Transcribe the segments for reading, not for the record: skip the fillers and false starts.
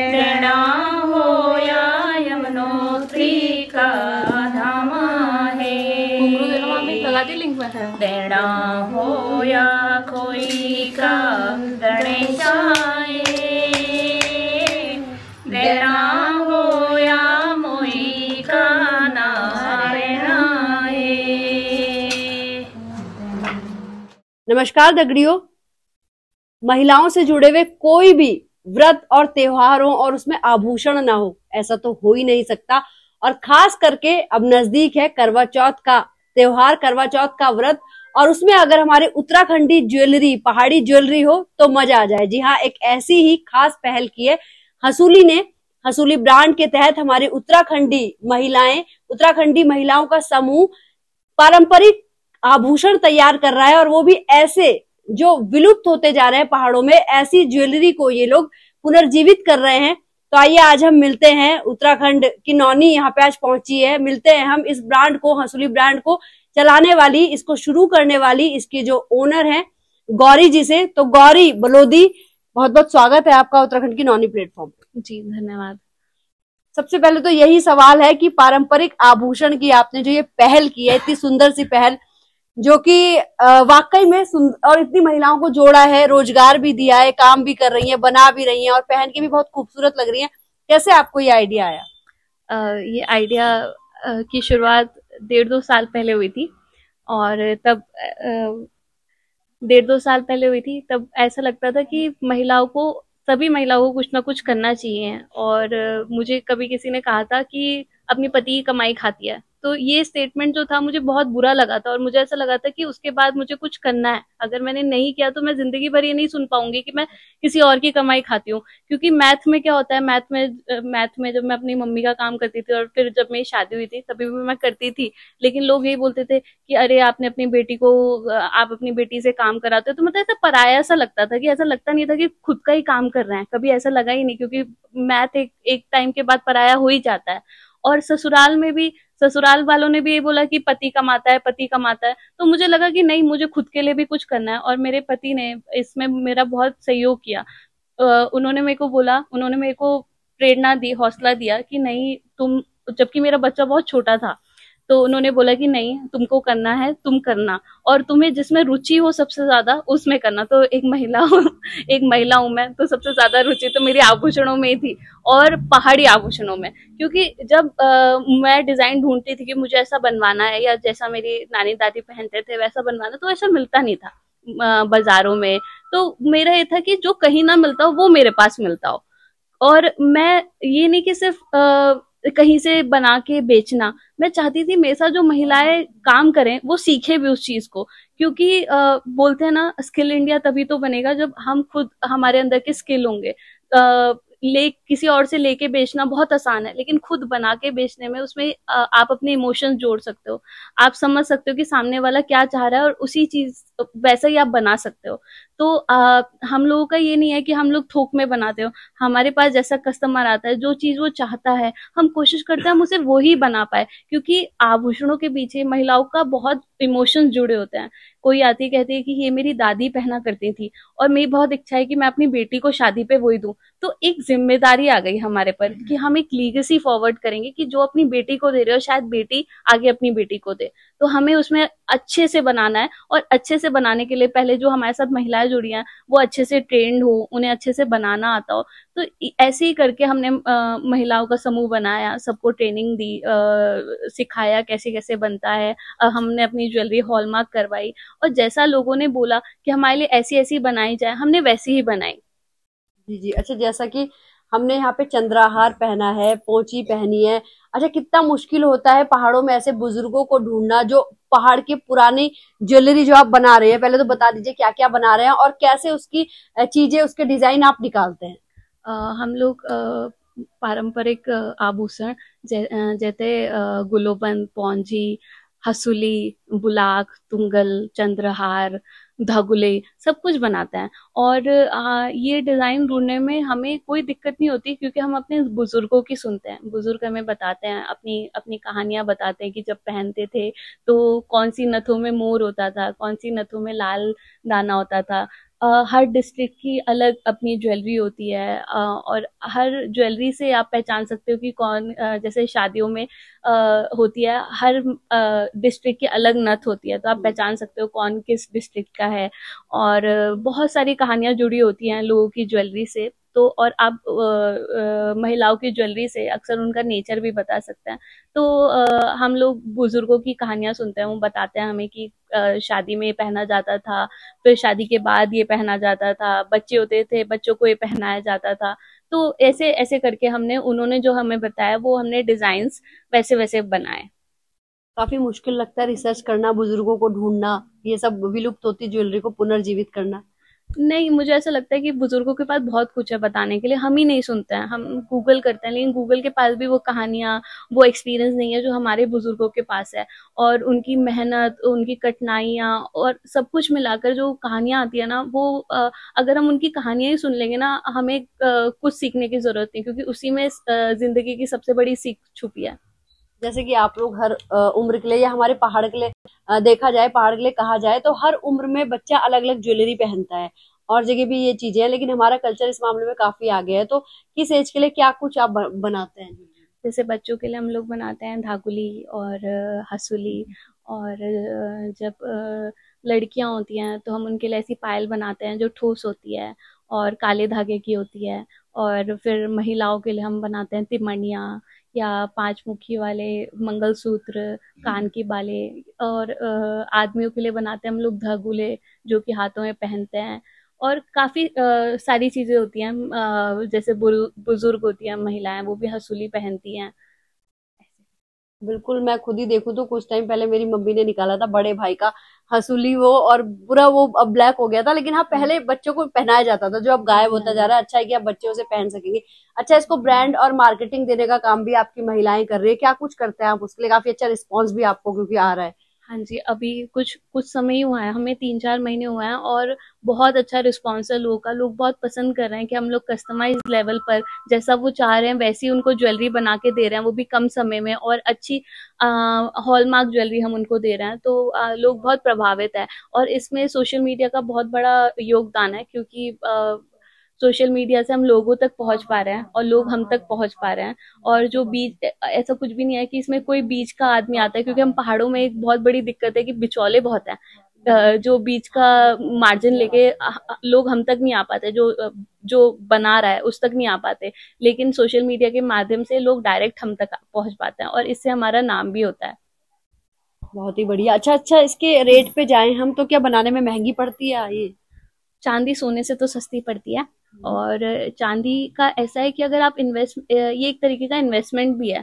देना हो या यमुनोत्री का धाम है, लगा दी लिंक में। देना हो या कोई का गणेशाए, देना हो या मोई का नारायणाए। नमस्कार दगड़ियों, महिलाओं से जुड़े हुए कोई भी व्रत और त्योहार हो और उसमें आभूषण ना हो, ऐसा तो हो ही नहीं सकता। और खास करके अब नजदीक है करवा चौथ का त्योहार, करवा चौथ का व्रत, और उसमें अगर हमारे उत्तराखंडी ज्वेलरी, पहाड़ी ज्वेलरी हो तो मजा आ जाए। जी हाँ, एक ऐसी ही खास पहल की है हसूली ने। हसूली ब्रांड के तहत हमारी उत्तराखंडी महिलाओं का समूह पारंपरिक आभूषण तैयार कर रहा है, और वो भी ऐसे जो विलुप्त होते जा रहे हैं पहाड़ों में, ऐसी ज्वेलरी को ये लोग पुनर्जीवित कर रहे हैं। तो आइए आज हम मिलते हैं, उत्तराखंड की नौनी यहाँ पे आज पहुंची है, मिलते हैं हम इस ब्रांड को, हसूली ब्रांड को चलाने वाली, इसको शुरू करने वाली, इसकी जो ओनर है गौरी जी से। तो गौरी बलोदी, बहुत बहुत स्वागत है आपका उत्तराखंड की नौनी प्लेटफॉर्म पे। जी धन्यवाद। सबसे पहले तो यही सवाल है कि पारंपरिक आभूषण की आपने जो ये पहल की है, इतनी सुंदर सी पहल, जो कि वाकई में और इतनी महिलाओं को जोड़ा है, रोजगार भी दिया है, काम भी कर रही हैं, बना भी रही हैं और पहन के भी बहुत खूबसूरत लग रही हैं। कैसे आपको ये आइडिया आया? ये आइडिया की शुरुआत 1.5-2 साल पहले हुई थी, और तब 1.5-2 साल पहले हुई थी तब ऐसा लगता था कि सभी महिलाओं को कुछ ना कुछ करना चाहिए। और मुझे कभी किसी ने कहा था कि अपनी पति की कमाई खाती है, तो ये स्टेटमेंट जो था मुझे बहुत बुरा लगा था, और मुझे ऐसा लगा था कि उसके बाद मुझे कुछ करना है। अगर मैंने नहीं किया तो मैं जिंदगी भर ये नहीं सुन पाऊंगी कि मैं किसी और की कमाई खाती हूँ। क्योंकि मैथ में क्या होता है, मैथ में जब मैं अपनी मम्मी का काम करती थी, और फिर जब मेरी शादी हुई थी तभी भी मैं करती थी, लेकिन लोग यही बोलते थे कि अरे आप अपनी बेटी से काम कराते हो। तो मतलब ऐसा पराया सा लगता था, कि ऐसा लगता नहीं था कि खुद का ही काम कर रहे हैं, कभी ऐसा लगा ही नहीं, क्योंकि मैथ एक टाइम के बाद पराया हो ही जाता है। और ससुराल वालों ने भी ये बोला कि पति कमाता है, तो मुझे लगा कि नहीं, मुझे खुद के लिए भी कुछ करना है। और मेरे पति ने इसमें मेरा बहुत सहयोग किया। उन्होंने मेरे को प्रेरणा दी, हौसला दिया कि नहीं तुम, जबकि मेरा बच्चा बहुत छोटा था, तो उन्होंने बोला कि नहीं, तुमको करना है, तुम करना, और तुम्हें जिसमें रुचि हो सबसे ज्यादा उसमें करना। तो एक महिला हूं मैं, तो सबसे ज्यादा रुचि तो मेरी आभूषणों में ही थी, और पहाड़ी आभूषणों में। क्योंकि जब मैं डिजाइन ढूंढती थी कि मुझे ऐसा बनवाना है, या जैसा मेरी नानी दादी पहनते थे वैसा बनवाना, तो ऐसा मिलता नहीं था बाजारों में। तो मेरा ये था कि जो कहीं ना मिलता हो वो मेरे पास मिलता हो। और मैं ये नहीं कि सिर्फ कहीं से बना के बेचना, मैं चाहती थी मेरे साथ जो महिलाएं काम करें वो सीखे भी उस चीज को। क्योंकि बोलते हैं ना, स्किल इंडिया तभी तो बनेगा जब हम खुद, हमारे अंदर के स्किल होंगे। किसी और से लेके बेचना बहुत आसान है, लेकिन खुद बना के बेचने में उसमें आप अपने इमोशंस जोड़ सकते हो, आप समझ सकते हो कि सामने वाला क्या चाह रहा है, और उसी चीज वैसा ही आप बना सकते हो। तो हम लोगों का ये नहीं है कि हम लोग थोक में बनाते हो। हमारे पास जैसा कस्टमर आता है, जो चीज वो चाहता है, हम कोशिश करते हैं हम उसे वो ही बना पाए। क्योंकि आभूषणों के पीछे महिलाओं का बहुत इमोशंस जुड़े होते हैं। कोई आती कहती है कि ये मेरी दादी पहना करती थी, और मेरी बहुत इच्छा है कि मैं अपनी बेटी को शादी पे वही दूं। तो एक जिम्मेदारी आ गई हमारे पर कि हम एक लीगेसी फॉरवर्ड करेंगे, कि जो अपनी बेटी को दे रहे हो, शायद बेटी आगे अपनी बेटी को दे। तो हमें उसमें अच्छे से बनाना है, और अच्छे से बनाने के लिए पहले जो हमारे साथ महिलाएं जुड़ी हैं वो अच्छे से ट्रेंड हो, उन्हें अच्छे से बनाना आता हो। तो ऐसे ही करके हमने महिलाओं का समूह बनाया, सबको ट्रेनिंग दी, सिखाया कैसे कैसे बनता है। हमने अपनी ज्वेलरी हॉलमार्क करवाई, और जैसा लोगों ने बोला कि हमारे लिए ऐसी ऐसी बनाई जाए, हमने वैसी ही बनाई। जी जी। अच्छा, जैसा कि हमने यहाँ पे चंद्रहार पहना है, पोंची पहनी है। अच्छा, कितना मुश्किल होता है पहाड़ों में ऐसे बुजुर्गों को ढूंढना जो पहाड़ की पुरानी ज्वेलरी जो आप बना रहे हैं। पहले तो बता दीजिए क्या क्या बना रहे हैं, और कैसे उसकी चीजें, उसके डिजाइन आप निकालते हैं। हम लोग पारंपरिक आभूषण जैसे गुलोबंद, पौंजी, हसूली, बुलाक, तुंगल, चंद्रहार, धागुले, सब कुछ बनाते हैं। और ये डिजाइन ढूंढने में हमें कोई दिक्कत नहीं होती, क्योंकि हम अपने बुजुर्गों की सुनते हैं। बुजुर्ग हमें बताते हैं, अपनी अपनी कहानियां बताते हैं कि जब पहनते थे तो कौन सी नथों में मोर होता था, कौन सी नथों में लाल दाना होता था। हर डिस्ट्रिक्ट की अलग अपनी ज्वेलरी होती है, और हर ज्वेलरी से आप पहचान सकते हो कि कौन, जैसे शादियों में होती है, हर डिस्ट्रिक्ट की अलग नथ होती है, तो आप पहचान सकते हो कौन किस डिस्ट्रिक्ट का है। और बहुत सारी कहानियां जुड़ी होती हैं लोगों की ज्वेलरी से। तो और आप महिलाओं की ज्वेलरी से अक्सर उनका नेचर भी बता सकते हैं। तो हम लोग बुजुर्गों की कहानियां सुनते हैं, वो बताते हैं हमें कि शादी में पहना जाता था, फिर शादी के बाद ये पहना जाता था, बच्चे होते थे बच्चों को ये पहनाया जाता था। तो ऐसे ऐसे करके हमने, उन्होंने जो हमें बताया वो हमने डिजाइन्स वैसे वैसे बनाए। काफी मुश्किल लगता है रिसर्च करना, बुजुर्गों को ढूंढना, ये सब विलुप्त होती ज्वेलरी को पुनर्जीवित करना। नहीं, मुझे ऐसा लगता है कि बुजुर्गों के पास बहुत कुछ है बताने के लिए, हम ही नहीं सुनते हैं, हम गूगल करते हैं, लेकिन गूगल के पास भी वो कहानियां, वो एक्सपीरियंस नहीं है जो हमारे बुजुर्गों के पास है। और उनकी मेहनत, उनकी कठिनाइयां और सब कुछ मिलाकर जो कहानियां आती है ना, वो अगर हम उनकी कहानियां ही सुन लेंगे ना, हमें कुछ सीखने की जरूरत नहीं, क्योंकि उसी में जिंदगी की सबसे बड़ी सीख छुपी है। जैसे कि आप लोग हर उम्र के लिए या हमारे पहाड़ के लिए देखा जाए, पहाड़ के लिए कहा जाए तो हर उम्र में बच्चा अलग अलग ज्वेलरी पहनता है, और जगह भी ये चीजें हैं, लेकिन हमारा कल्चर इस मामले में काफी आगे है। तो किस एज के लिए क्या कुछ आप बनाते हैं? जैसे बच्चों के लिए हम लोग बनाते हैं धागुली और हंसुली। और जब लड़कियां होती हैं तो हम उनके लिए ऐसी पायल बनाते हैं जो ठोस होती है और काले धागे की होती है। और फिर महिलाओं के लिए हम बनाते हैं तिमणिया, या पांच मुखी वाले मंगलसूत्र, कान की बाले। और आदमियों के लिए बनाते हैं हम लोग धागुले, जो कि हाथों में पहनते हैं। और काफी सारी चीजें होती हैं, जैसे बुजुर्ग होती हैं महिलाएं, वो भी हसूली पहनती हैं। बिल्कुल, मैं खुद ही देखूं तो कुछ टाइम पहले मेरी मम्मी ने निकाला था बड़े भाई का हसूली, वो और पूरा वो अब ब्लैक हो गया था, लेकिन हाँ पहले बच्चों को पहनाया जाता था, जो अब गायब होता जा रहा है। अच्छा है कि अब बच्चे उसे पहन सकेंगे। अच्छा, इसको ब्रांड और मार्केटिंग देने का काम भी आपकी महिलाएं कर रही है, क्या कुछ करते हैं आप उसके लिए? काफी अच्छा रिस्पॉन्स भी आपको क्योंकि आ रहा है। हाँ जी, अभी कुछ कुछ समय ही हुआ है, हमें 3-4 महीने हुए हैं, और बहुत अच्छा रिस्पॉन्स है लोगों का। लोग बहुत पसंद कर रहे हैं कि हम लोग कस्टमाइज लेवल पर जैसा वो चाह रहे हैं वैसी उनको ज्वेलरी बना के दे रहे हैं, वो भी कम समय में, और अच्छी हॉलमार्क ज्वेलरी हम उनको दे रहे हैं। तो लोग बहुत प्रभावित है। और इसमें सोशल मीडिया का बहुत बड़ा योगदान है, क्योंकि सोशल मीडिया से हम लोगों तक पहुंच पा रहे हैं और लोग हम तक पहुंच पा रहे हैं। और जो बीच, ऐसा कुछ भी नहीं है कि इसमें कोई बीच का आदमी आता है, क्योंकि हम पहाड़ों में एक बहुत बड़ी दिक्कत है कि बिचौले बहुत हैं। जो बीच का मार्जिन लेके लोग हम तक नहीं आ पाते, जो बना रहा है उस तक नहीं आ पाते। लेकिन सोशल मीडिया के माध्यम से लोग डायरेक्ट हम तक पहुंच पाते हैं, और इससे हमारा नाम भी होता है। बहुत ही बढ़िया। अच्छा अच्छा, इसके रेट पे जाएं हम तो क्या बनाने में महंगी पड़ती है ये? चांदी सोने से तो सस्ती पड़ती है। और चांदी का ऐसा है कि अगर आप ये एक तरीके का इन्वेस्टमेंट भी है,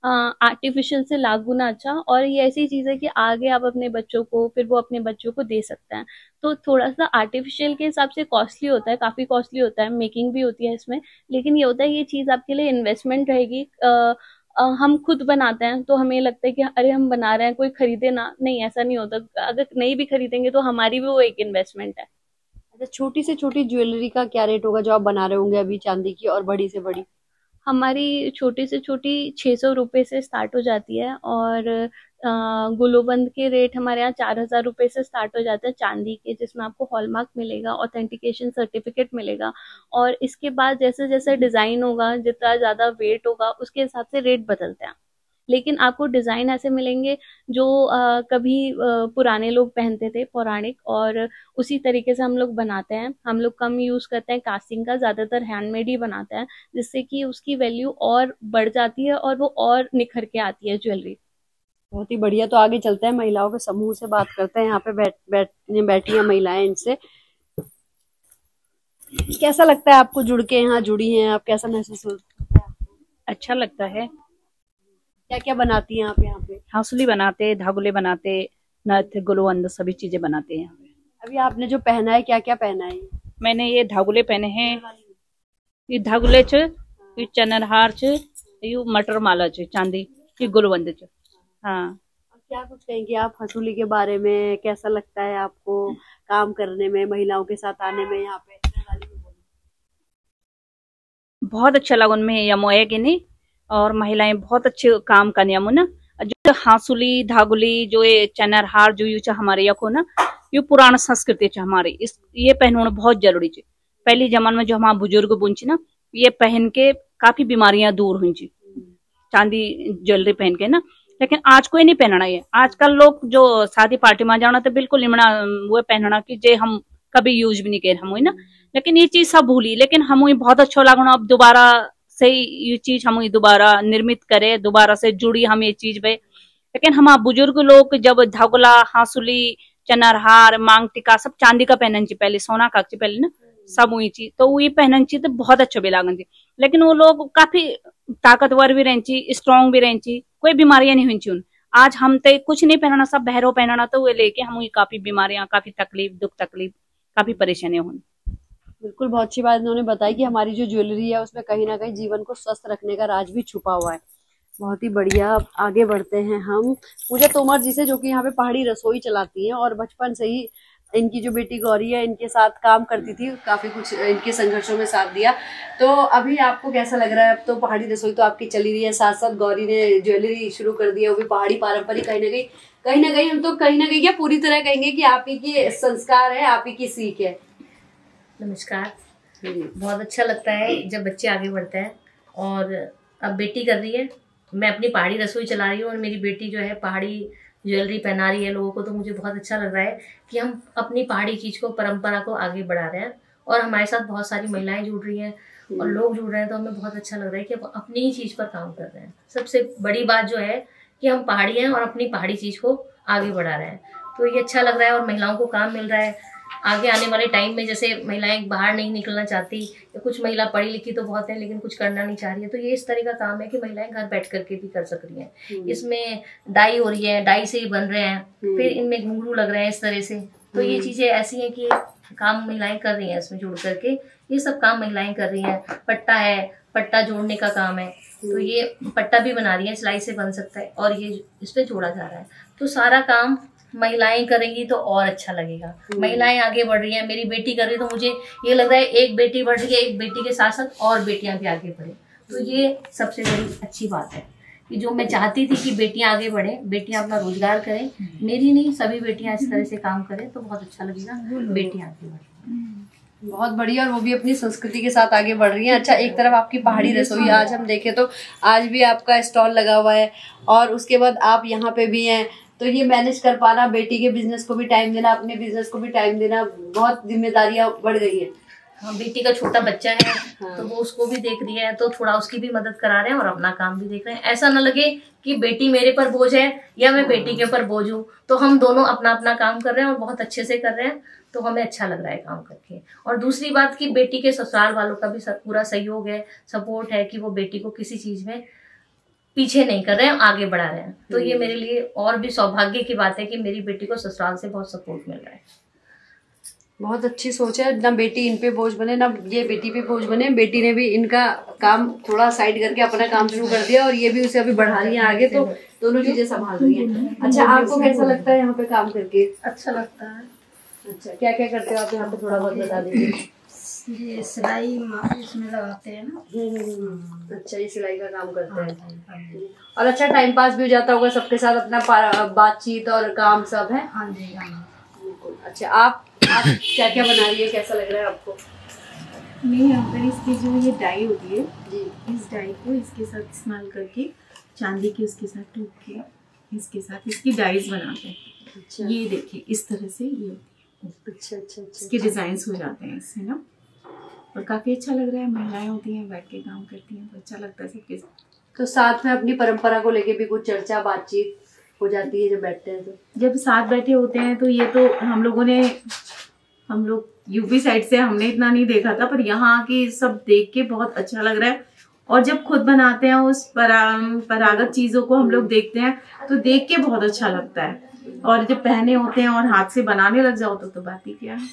आर्टिफिशियल से लाख गुना अच्छा। और ये ऐसी चीज है कि आगे आप अपने बच्चों को, फिर वो अपने बच्चों को दे सकते हैं। तो थोड़ा सा आर्टिफिशियल के हिसाब से कॉस्टली होता है, काफी कॉस्टली होता है, मेकिंग भी होती है इसमें। लेकिन ये होता है, ये चीज आपके लिए इन्वेस्टमेंट रहेगी। हम खुद बनाते हैं तो हमें लगता है कि अरे हम बना रहे हैं, कोई खरीदे ना, नहीं, ऐसा नहीं होता। अगर नहीं भी खरीदेंगे तो हमारी भी वो एक इन्वेस्टमेंट है। अच्छा, छोटी से छोटी ज्वेलरी का क्या रेट होगा जो आप बना रहे होंगे अभी चांदी की, और बड़ी से बड़ी? हमारी छोटी से छोटी 600 रुपये से स्टार्ट हो जाती है। और गुलोबंद के रेट हमारे यहाँ 4000 रुपये से स्टार्ट हो जाते हैं चांदी के, जिसमें आपको हॉलमार्क मिलेगा, ऑथेंटिकेशन सर्टिफिकेट मिलेगा। और इसके बाद जैसे जैसे डिजाइन होगा, जितना ज्यादा वेट होगा, उसके हिसाब से रेट बदलते हैं। लेकिन आपको डिजाइन ऐसे मिलेंगे जो कभी पुराने लोग पहनते थे, पौराणिक, और उसी तरीके से हम लोग बनाते हैं। हम लोग कम यूज करते हैं कास्टिंग का, ज्यादातर हैंडमेड ही बनाते हैं, जिससे कि उसकी वैल्यू और बढ़ जाती है और वो और निखर के आती है ज्वेलरी। बहुत ही बढ़िया। तो आगे चलते हैं, महिलाओं के समूह से बात करते हैं। यहाँ पे बैठी हैं महिलाएं, इनसे कैसा लगता है आपको जुड़ के? यहाँ जुड़ी हैं आप, कैसा महसूस होता है? अच्छा लगता है। क्या क्या बनाती हैं आप यहाँ पे? हंसुली बनाते, धागुले बनाते, नथ, गुलवंद, सभी चीजें बनाते हैं यहाँ पे। अभी आपने जो पहना है, क्या क्या पहना है? मैंने ये धागुले पहने हैं, ये धागुले च, ये चनर हार च, ये मटर माला च, चांदी, ये गुलवंद च। हाँ। क्या कुछ कहेंगे आप हसूली के बारे में? कैसा लगता है आपको काम करने में, महिलाओं के साथ आने में यहाँ पे? बहुत अच्छा लगा उनमें यमोए गिनी, और महिलाएं बहुत अच्छे काम करने यमु ना। जो हांसुली धागुली जो ये चनर हार जो यूचा हमारे यको ना, ये पुराना संस्कृति है हमारी, इस ये पहनना बहुत जरूरी है। पहले जमाने में जो हमारे बुजुर्ग बुनची ना, ये पहन के काफी बीमारियां दूर हुई, चांदी ज्वेलरी पहन के ना। लेकिन आज कोई नहीं पहनना ये। आजकल लोग जो शादी पार्टी में जाना तो बिल्कुल इमना वो पहनना कि जे हम कभी यूज भी नहीं करे हम ना। लेकिन ये चीज सब भूली, लेकिन हम बहुत अच्छा लगना अब दोबारा से ये चीज हम दोबारा निर्मित करे, दोबारा से जुड़ी हम ये चीज पे। लेकिन हमारे बुजुर्ग लोग जब धागुला, हांसुली, चनरहार, मांग टिका सब चांदी का पहनन चाहिए, पहले सोना का पहले ना सब वही चीज, तो वही पहनन चाहिए तो बहुत अच्छा भी लागन थी। लेकिन वो लोग काफी ताकतवर भी रहची, स्ट्रॉन्ग भी रहची, कोई बीमारियां नहीं हुई उन। आज हम तो कुछ नहीं पहनाना, सब बहरो पहनाना, तो वो लेके हम काफी बीमारियां, काफी तकलीफ, दुख तकलीफ, काफी परेशानियां हुई। बिल्कुल, बहुत अच्छी बात इन्होंने बताई कि हमारी जो ज्वेलरी है उसमें कहीं ना कहीं जीवन को स्वस्थ रखने का राज भी छुपा हुआ है। बहुत ही बढ़िया। अब आगे बढ़ते हैं हम पूजा तोमर जी से, जो कि यहाँ पे पहाड़ी रसोई चलाती हैं और बचपन से ही इनकी जो बेटी गौरी है इनके साथ काम करती थी, काफी कुछ इनके संघर्षों में साथ दिया। तो अभी आपको कैसा लग रहा है? अब तो पहाड़ी रसोई तो आपकी चली रही है, साथ साथ गौरी ने ज्वेलरी शुरू कर दी है, वो भी पहाड़ी पारंपरिक। कहीं ना कहीं हम तो कहीं ना कहीं क्या पूरी तरह कहेंगे कि आप ही की संस्कार है, आप ही की सीख है। नमस्कार। बहुत अच्छा लगता है जब बच्चे आगे बढ़ते हैं, और अब बेटी कर रही है, मैं अपनी पहाड़ी रसोई चला रही हूँ और मेरी बेटी जो है पहाड़ी ज्वेलरी पहना रही है लोगों को। तो मुझे बहुत अच्छा लग रहा है कि हम अपनी पहाड़ी चीज़ को, परंपरा को आगे बढ़ा रहे हैं, और हमारे साथ बहुत सारी महिलाएं जुड़ रही हैं और लोग जुड़ रहे हैं। तो हमें बहुत अच्छा लग रहा है कि हम अपनी ही चीज़ पर काम कर रहे हैं। सबसे बड़ी बात जो है कि हम पहाड़ी हैं और अपनी पहाड़ी चीज़ को आगे बढ़ा रहे हैं, तो ये अच्छा लग रहा है। और महिलाओं को काम मिल रहा है। आगे आने वाले टाइम में जैसे महिलाएं बाहर नहीं निकलना चाहती, या कुछ महिला पढ़ी लिखी तो बहुत है लेकिन कुछ करना नहीं चाह रही है, तो ये इस तरह का काम है कि महिलाएं घर बैठ करके भी कर सक रही हैं। इसमें डाई हो रही है, डाई से ही बन रहे हैं, फिर इनमें घुंघरू लग रहे हैं इस तरह से। तो ये चीजें ऐसी हैं कि काम महिलाएं कर रही हैं, इसमें जुड़ करके ये सब काम महिलाएं कर रही हैं। पट्टा है, पट्टा जोड़ने का काम है, तो ये पट्टा भी बना रही है, सिलाई से बन सकता है और ये इस पे जोड़ा जा रहा है। तो सारा काम महिलाएं करेंगी तो और अच्छा लगेगा। महिलाएं आगे बढ़ रही हैं, मेरी बेटी कर रही है, तो मुझे ये लग रहा है एक बेटी बढ़ रही है, एक बेटी के साथ साथ और बेटियां भी आगे बढ़े। तो ये सबसे बड़ी अच्छी बात है कि जो मैं चाहती थी कि बेटियां आगे बढ़े, बेटियां अपना रोजगार करें, मेरी नहीं सभी बेटियां इस तरह से काम करें तो बहुत अच्छा लगेगा। बेटियां आगे बढ़े, बहुत बढ़िया, और वो भी अपनी संस्कृति के साथ आगे बढ़ रही हैं। अच्छा, एक तरफ आपकी पहाड़ी रसोई, आज हम देखें तो आज भी आपका स्टॉल लगा हुआ है, और उसके बाद आप यहाँ पे भी हैं, तो ये मैनेज कर पाना, बेटी के बिजनेस को भी टाइम देना, अपने बिजनेस को भी टाइम देना, बहुत जिम्मेदारियां बढ़ गई है। हाँ, बेटी का छोटा बच्चा है तो वो उसको भी देख रही है, तो थोड़ा उसकी भी मदद करा रहे हैं और अपना काम भी देख रहे हैं। ऐसा ना लगे कि बेटी मेरे पर बोझ है या मैं बेटी के ऊपर बोझ हूँ, तो हम दोनों अपना अपना काम कर रहे हैं और बहुत अच्छे से कर रहे हैं, तो हमें अच्छा लग रहा है काम करके। और दूसरी बात कि बेटी के ससुराल वालों का भी पूरा सहयोग है, सपोर्ट है कि वो बेटी को किसी चीज में पीछे नहीं कर रहे हैं, आगे बढ़ा रहे हैं। तो ये मेरे लिए और भी सौभाग्य की बात है कि मेरी बेटी को ससुराल से बहुत सपोर्ट मिल रहा है। बहुत अच्छी सोच है, ना बेटी इन पे बोझ बने ना ये बेटी पे बोझ बने। बेटी ने भी इनका काम थोड़ा साइड करके अपना काम शुरू कर दिया और ये भी उसे अभी बढ़ा रही है आगे, तो दोनों चीजें संभाल रही हैं। अच्छा, आपको कैसा लगता है यहाँ पे काम करके? अच्छा लगता है। अच्छा, क्या क्या करते हो आप यहाँ पे, थोड़ा बहुत बता दीजिए। ये सिलाई इसमें लगाते हैं ना। अच्छा, ये सिलाई का काम करते हैं, और अच्छा टाइम पास भी हो जाता होगा सबके साथ, अपना बातचीत और काम सब है। हाँ जी, बिल्कुल। अच्छा, आप क्या क्या बना रही है, कैसा लग रहा है आपको? मैं यहाँ पर इसकी जो ये डाई होती है जी, इस डाई को इसके साथ इस्तेमाल करके चांदी के उसके साथ टूट के इसके साथ इसकी डाइज बनाते हैं। अच्छा, ये देखिए इस तरह से ये अच्छा अच्छा अच्छा, इसके डिजाइन हो जाते हैं इससे ना, और काफी अच्छा लग रहा है। महिलाएं होती हैं बैठ के काम करती हैं तो अच्छा लगता है सबके साथ। तो साथ में अपनी परंपरा को लेके भी कुछ चर्चा बातचीत हो जाती है जब बैठते हैं तो? जब साथ बैठे होते हैं तो ये तो हम लोग यूपी साइड से हमने इतना नहीं देखा था, पर यहाँ आके सब देख के बहुत अच्छा लग रहा है। और जब खुद बनाते हैं उस परंपरागत चीजों को हम लोग देखते हैं तो देख के बहुत अच्छा लगता है, और जब पहने होते हैं और हाथ से बनाने लग जाओ तो बात ही क्या है,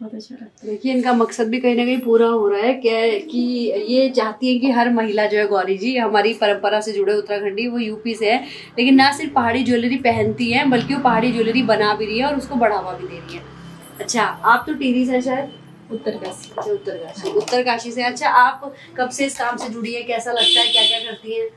बहुत अच्छा लगता है। देखिए, इनका मकसद भी कहीं ना कहीं पूरा हो रहा है क्या, कि ये चाहती है कि हर महिला जो है, गौरी जी हमारी परंपरा से जुड़े उत्तराखंडी, वो यूपी से है, लेकिन ना सिर्फ पहाड़ी ज्वेलरी पहनती है बल्कि वो पहाड़ी ज्वेलरी बना भी रही है और उसको बढ़ावा भी दे रही है। अच्छा, आप तो टीरी से शायद? उत्तरकाशी। अच्छा, उत्तरकाशी से। अच्छा, आप कब से इस काम से जुड़ी है, कैसा लगता है, क्या क्या करती हैं?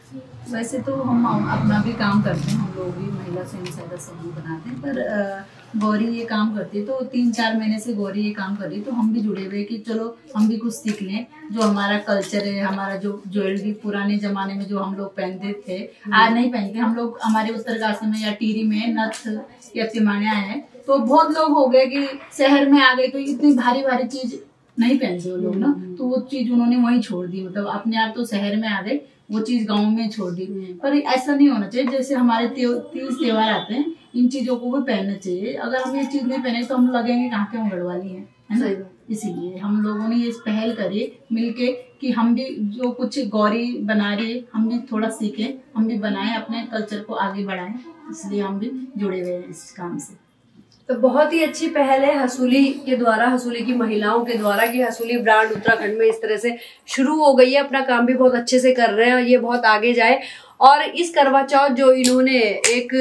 वैसे तो हम अपना भी काम करते हैं, हम लोग भी महिला स्वयं सहायता समूह बनाते हैं, पर गौरी ये काम करती है तो 3-4 महीने से गौरी ये काम कर रही है, तो हम भी जुड़े हुए कि चलो हम भी कुछ सीख लें। जो हमारा कल्चर है, हमारा जो ज्वेलरी पुराने जमाने में जो हम लोग पहनते थे, आज नहीं पहनते हम लोग। हमारे उत्तरकाशी में या टिहरी में नथ या तिमानिया है, तो बहुत लोग हो गए कि शहर में आ गए तो इतनी भारी भारी चीज नहीं पहनते वो लोग ना, तो वो चीज उन्होंने वहीं छोड़ दी। मतलब अपने आप तो शहर में आ गए, वो चीज गांव में छोड़ दी। पर ऐसा नहीं होना चाहिए। जैसे हमारे तीज त्योहार आते हैं, इन चीजों को भी पहनना चाहिए। अगर हम ये चीज नहीं पहने तो हम लगेंगे कहाँ के हम गढ़वाली हैं, है ना। इसीलिए हम लोगों ने ये पहल करी मिलके कि हम भी जो कुछ गौरी बना रही है, हम भी थोड़ा सीखें, हम भी बनाएं, अपने कल्चर को आगे बढ़ाएं। इसलिए हम भी जुड़े हुए हैं इस काम से। तो बहुत ही अच्छी पहल है हसूली के द्वारा, हसूली की महिलाओं के द्वारा, कि हसूली ब्रांड उत्तराखंड में इस तरह से शुरू हो गई है। अपना काम भी बहुत अच्छे से कर रहे हैं और ये बहुत आगे जाए। और इस करवा चौथ जो इन्होंने एक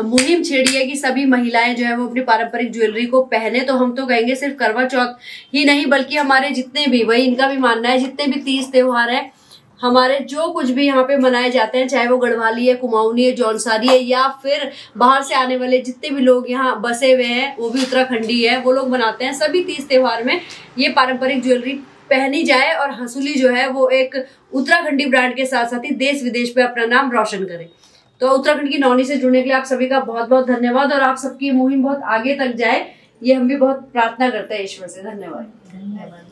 मुहिम छेड़ी है कि सभी महिलाएं जो है वो अपनी पारंपरिक ज्वेलरी को पहने, तो हम तो कहेंगे सिर्फ करवा चौथ ही नहीं बल्कि हमारे जितने भी, वही इनका भी मानना है, जितने भी तीज त्योहार है हमारे, जो कुछ भी यहाँ पे मनाए जाते हैं, चाहे वो गढ़वाली है, कुमाऊनी है, जौनसारी है, या फिर बाहर से आने वाले जितने भी लोग यहाँ बसे हुए हैं वो भी उत्तराखंडी है, वो लोग बनाते हैं। सभी तीज त्योहार में ये पारंपरिक ज्वेलरी पहनी जाए और हसूली जो है वो एक उत्तराखंडी ब्रांड के साथ साथ ही देश विदेश में अपना नाम रोशन करे। तो उत्तराखंड की नौनी से जुड़ने के लिए आप सभी का बहुत बहुत धन्यवाद, और आप सबकी मुहिम बहुत आगे तक जाए, ये हम भी बहुत प्रार्थना करते हैं ईश्वर से। धन्यवाद।